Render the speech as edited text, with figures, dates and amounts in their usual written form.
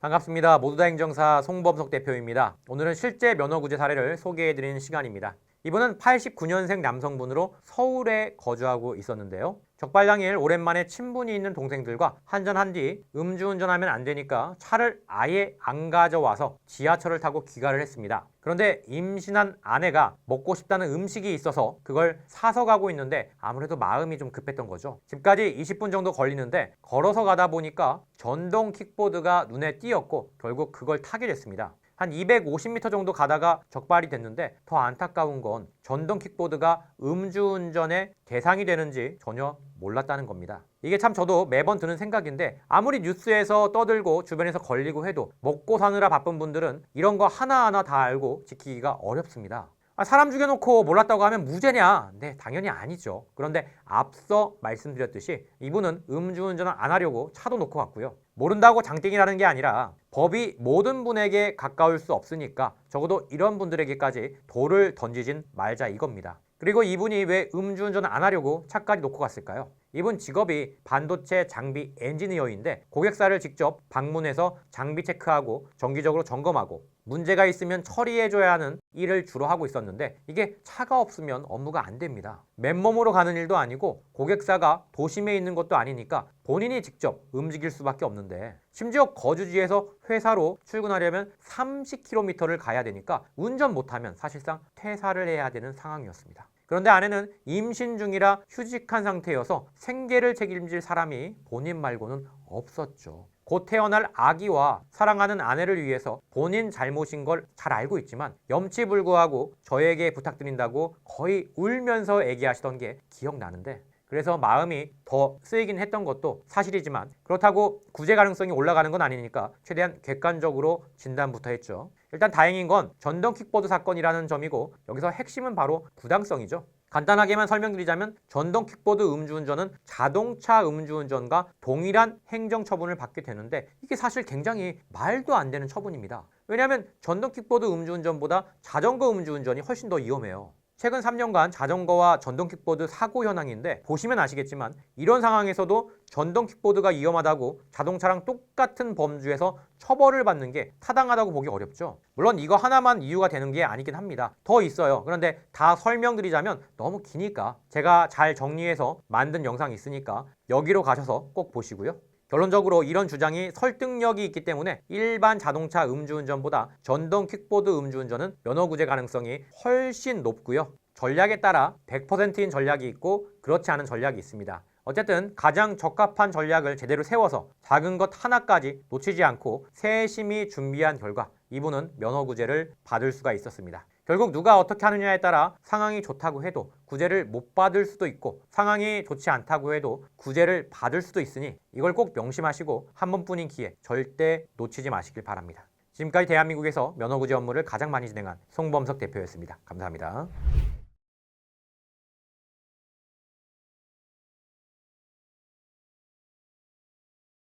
반갑습니다. 모두다 행정사 송범석 대표입니다. 오늘은 실제 면허구제 사례를 소개해드리는 시간입니다. 이분은 89년생 남성분으로 서울에 거주하고 있었는데요. 적발 당일 오랜만에 친분이 있는 동생들과 한잔한 뒤 음주운전하면 안 되니까 차를 아예 안 가져와서 지하철을 타고 귀가를 했습니다. 그런데 임신한 아내가 먹고 싶다는 음식이 있어서 그걸 사서 가고 있는데 아무래도 마음이 좀 급했던 거죠. 집까지 20분 정도 걸리는데 걸어서 가다 보니까 전동 킥보드가 눈에 띄었고 결국 그걸 타게 됐습니다. 한 250m 정도 가다가 적발이 됐는데 더 안타까운 건 전동 킥보드가 음주운전의 대상이 되는지 전혀 몰랐다는 겁니다. 이게 참 저도 매번 드는 생각인데 아무리 뉴스에서 떠들고 주변에서 걸리고 해도 먹고 사느라 바쁜 분들은 이런 거 하나하나 다 알고 지키기가 어렵습니다. 사람 죽여놓고 몰랐다고 하면 무죄냐? 네, 당연히 아니죠. 그런데 앞서 말씀드렸듯이 이분은 음주운전을 안 하려고 차도 놓고 갔고요. 모른다고 장땡이라는 게 아니라 법이 모든 분에게 가까울 수 없으니까 적어도 이런 분들에게까지 돌을 던지진 말자 이겁니다. 그리고 이분이 왜 음주운전을 안 하려고 차까지 놓고 갔을까요? 이분 직업이 반도체 장비 엔지니어인데 고객사를 직접 방문해서 장비 체크하고 정기적으로 점검하고 문제가 있으면 처리해줘야 하는 일을 주로 하고 있었는데 이게 차가 없으면 업무가 안 됩니다. 맨몸으로 가는 일도 아니고 고객사가 도심에 있는 것도 아니니까 본인이 직접 움직일 수밖에 없는데 심지어 거주지에서 회사로 출근하려면 30km를 가야 되니까 운전 못하면 사실상 퇴사를 해야 되는 상황이었습니다. 그런데 아내는 임신 중이라 휴직한 상태여서 생계를 책임질 사람이 본인 말고는 없었죠. 곧 태어날 아기와 사랑하는 아내를 위해서 본인 잘못인 걸 잘 알고 있지만 염치불구하고 저에게 부탁드린다고 거의 울면서 얘기하시던 게 기억나는데 그래서 마음이 더 쓰이긴 했던 것도 사실이지만 그렇다고 구제 가능성이 올라가는 건 아니니까 최대한 객관적으로 진단부터 했죠. 일단 다행인 건 전동 킥보드 사건이라는 점이고 여기서 핵심은 바로 부당성이죠. 간단하게만 설명드리자면 전동 킥보드 음주운전은 자동차 음주운전과 동일한 행정처분을 받게 되는데 이게 사실 굉장히 말도 안 되는 처분입니다. 왜냐하면 전동 킥보드 음주운전보다 자전거 음주운전이 훨씬 더 위험해요. 최근 3년간 자전거와 전동 킥보드 사고 현황인데 보시면 아시겠지만 이런 상황에서도 전동 킥보드가 위험하다고 자동차랑 똑같은 범주에서 처벌을 받는 게 타당하다고 보기 어렵죠. 물론 이거 하나만 이유가 되는 게 아니긴 합니다. 더 있어요. 그런데 다 설명드리자면 너무 기니까 제가 잘 정리해서 만든 영상이 있으니까 여기로 가셔서 꼭 보시고요. 결론적으로 이런 주장이 설득력이 있기 때문에 일반 자동차 음주운전보다 전동 킥보드 음주운전은 면허구제 가능성이 훨씬 높고요. 전략에 따라 100%인 전략이 있고 그렇지 않은 전략이 있습니다. 어쨌든 가장 적합한 전략을 제대로 세워서 작은 것 하나까지 놓치지 않고 세심히 준비한 결과 이분은 면허구제를 받을 수가 있었습니다. 결국 누가 어떻게 하느냐에 따라 상황이 좋다고 해도 구제를 못 받을 수도 있고 상황이 좋지 않다고 해도 구제를 받을 수도 있으니 이걸 꼭 명심하시고 한 번뿐인 기회 절대 놓치지 마시길 바랍니다. 지금까지 대한민국에서 면허구제 업무를 가장 많이 진행한 송범석 대표였습니다. 감사합니다.